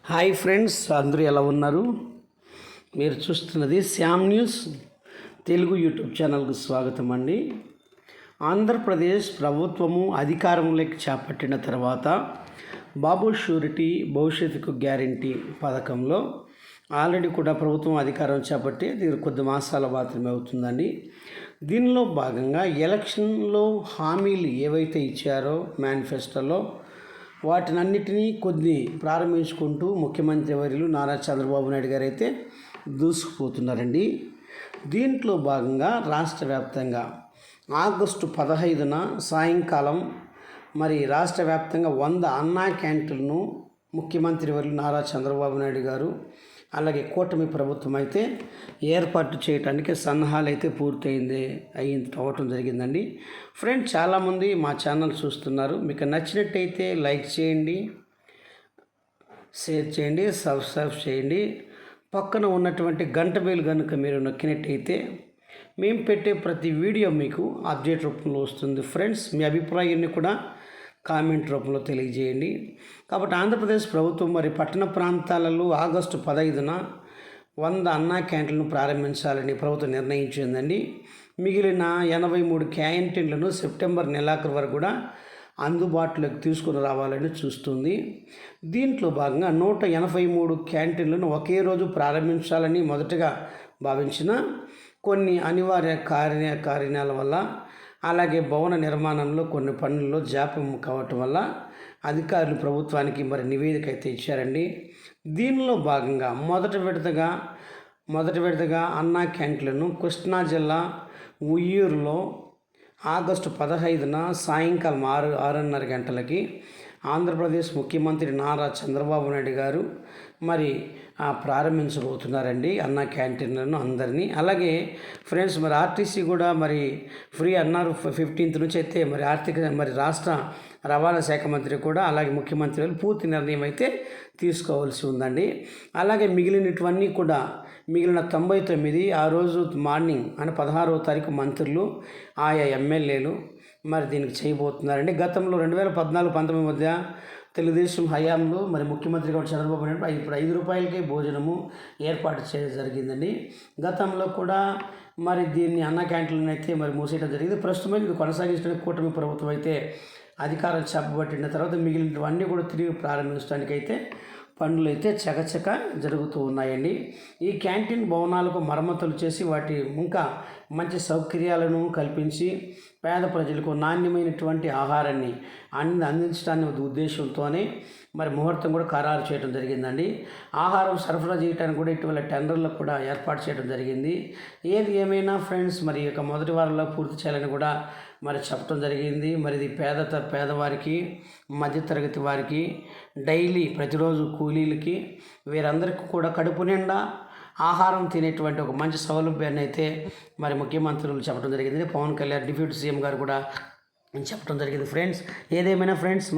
Hi friends, అందరూ ఎలా ఉన్నారు? మీరు చూస్తున్నది శ్యామ్ న్యూస్ తెలుగు యూట్యూబ్ ఛానల్కు స్వాగతం అండి. ఆంధ్రప్రదేశ్ ప్రభుత్వము అధికారంలోకి చేపట్టిన తర్వాత బాబు షూరిటీ భవిష్యత్తుకు గ్యారంటీ పథకంలో ఆల్రెడీ కూడా ప్రభుత్వం అధికారం చేపట్టి ఇది కొద్ది మాసాల మాత్రమే అవుతుందండి. దీనిలో భాగంగా ఎలక్షన్లో హామీలు ఏవైతే ఇచ్చారో మేనిఫెస్టోలో వాటినన్నిటినీ కొన్ని ప్రారంభించుకుంటూ ముఖ్యమంత్రి వర్యులు నారా చంద్రబాబు నాయుడు గారు అయితే దూసుకుపోతున్నారండి. దీంట్లో భాగంగా రాష్ట్ర వ్యాప్తంగా ఆగస్టు 15న సాయంకాలం రాష్ట్ర వ్యాప్తంగా 100 అన్నా క్యాంటీన్లను ముఖ్యమంత్రి వర్యులు నారా చంద్రబాబు నాయుడు గారు అలాగే కూటమి ప్రభుత్వం అయితే ఏర్పాటు చేయడానికి సన్నాహాలు అయితే అవటం జరిగిందండి. ఫ్రెండ్స్, చాలామంది మా ఛానల్ చూస్తున్నారు. మీకు నచ్చినట్టయితే లైక్ చేయండి, షేర్ చేయండి, సబ్స్క్రైబ్ చేయండి. పక్కన ఉన్నటువంటి గంట బెల్ కనుక మీరు నొక్కినట్టయితే మేము పెట్టే ప్రతి వీడియో మీకు అప్డేట్ రూపంలో వస్తుంది. ఫ్రెండ్స్, మీ అభిప్రాయాన్ని కూడా కామెంట్ రూపంలో తెలియజేయండి. కాబట్టి ఆంధ్రప్రదేశ్ ప్రభుత్వం పట్టణ ప్రాంతాలలో ఆగస్టు 15న 100 అన్నా క్యాంటీన్లను ప్రారంభించాలని ప్రభుత్వం నిర్ణయించిందండి. మిగిలిన 83 క్యాంటీన్లను సెప్టెంబర్ నెలాఖరు వరకు కూడా అందుబాటులోకి తీసుకుని రావాలని చూస్తుంది. దీంట్లో భాగంగా 183 క్యాంటీన్లను ఒకే రోజు ప్రారంభించాలని మొదటగా భావించిన కొన్ని అనివార్య కారణాల వల్ల అలాగే భవన నిర్మాణంలో కొన్ని పనుల్లో జాప్యం కావటం వల్ల అధికారులు ప్రభుత్వానికి నివేదిక అయితే ఇచ్చారండి. దీనిలో భాగంగా మొదటి విడతగా అన్నా క్యాంటీన్లను కృష్ణా జిల్లా ఉయ్యూరులో ఆగస్టు 15న సాయంకాలం 6:30 గంటలకి ఆంధ్రప్రదేశ్ ముఖ్యమంత్రి నారా చంద్రబాబు నాయుడు గారు ప్రారంభించబోతున్నారండి అన్నా క్యాంటీన్లను అందరినీ. అలాగే ఫ్రెండ్స్, ఆర్టీసీ కూడా ఫ్రీ అన్నారు 15th నుంచి అయితే రాష్ట్ర రవాణా శాఖ మంత్రి కూడా అలాగే ముఖ్యమంత్రి వాళ్ళు పూర్తి నిర్ణయం అయితే తీసుకోవాల్సి ఉందండి. అలాగే మిగిలిన 99 ఆ రోజు మార్నింగ్ 16వ తారీఖు మంత్రులు ఆయా ఎమ్మెల్యేలు దీనికి చేయబోతున్నారండి. గతంలో 2014-19 మధ్య తెలుగుదేశం హయాంలో ముఖ్యమంత్రిగా చంద్రబాబు నాయుడు ఇప్పుడు 5 రూపాయలకే భోజనము ఏర్పాటు చేయడం జరిగిందండి. గతంలో కూడా దీన్ని అన్న క్యాంటీన్లను అయితే మూసేయడం జరిగింది. ప్రస్తుతం ఇది కొనసాగించడానికి కూటమి ప్రభుత్వం అయితే అధికారం చేపట్టిన తర్వాత మిగిలినవన్నీ కూడా తిరిగి ప్రారంభించడానికి అయితే పనులు అయితే చకచక జరుగుతూ ఉన్నాయండి. ఈ క్యాంటీన్ భవనాలకు మరమ్మతులు చేసి వాటి ఇంకా మంచి సౌకర్యాలను కల్పించి పేద ప్రజలకు నాణ్యమైనటువంటి ఆహారాన్ని అందించడానికి ఉద్దేశంతోనే ముహూర్తం కూడా ఖరారు చేయడం జరిగిందండి. ఆహారం సరఫరా చేయడానికి కూడా ఇటీవల టెండర్లకు కూడా ఏర్పాటు చేయడం జరిగింది. ఏది ఏమైనా ఫ్రెండ్స్ మొదటి వారంలో పూర్తి చేయాలని కూడా చెప్పడం జరిగింది. ఇది పేదవారికి, మధ్యతరగతి వారికి, డైలీ ప్రతిరోజు కూలీలకి వీరందరికీ కూడా కడుపు నిండా ఆహారం తినేటువంటి ఒక మంచి సౌలభ్యాన్ని అయితే ముఖ్యమంత్రులు చెప్పడం జరిగింది. పవన్ కళ్యాణ్ డిప్యూటీ సీఎం గారు కూడా చెప్పడం జరిగింది. ఫ్రెండ్స్, ఏదేమైనా ఫ్రెండ్స్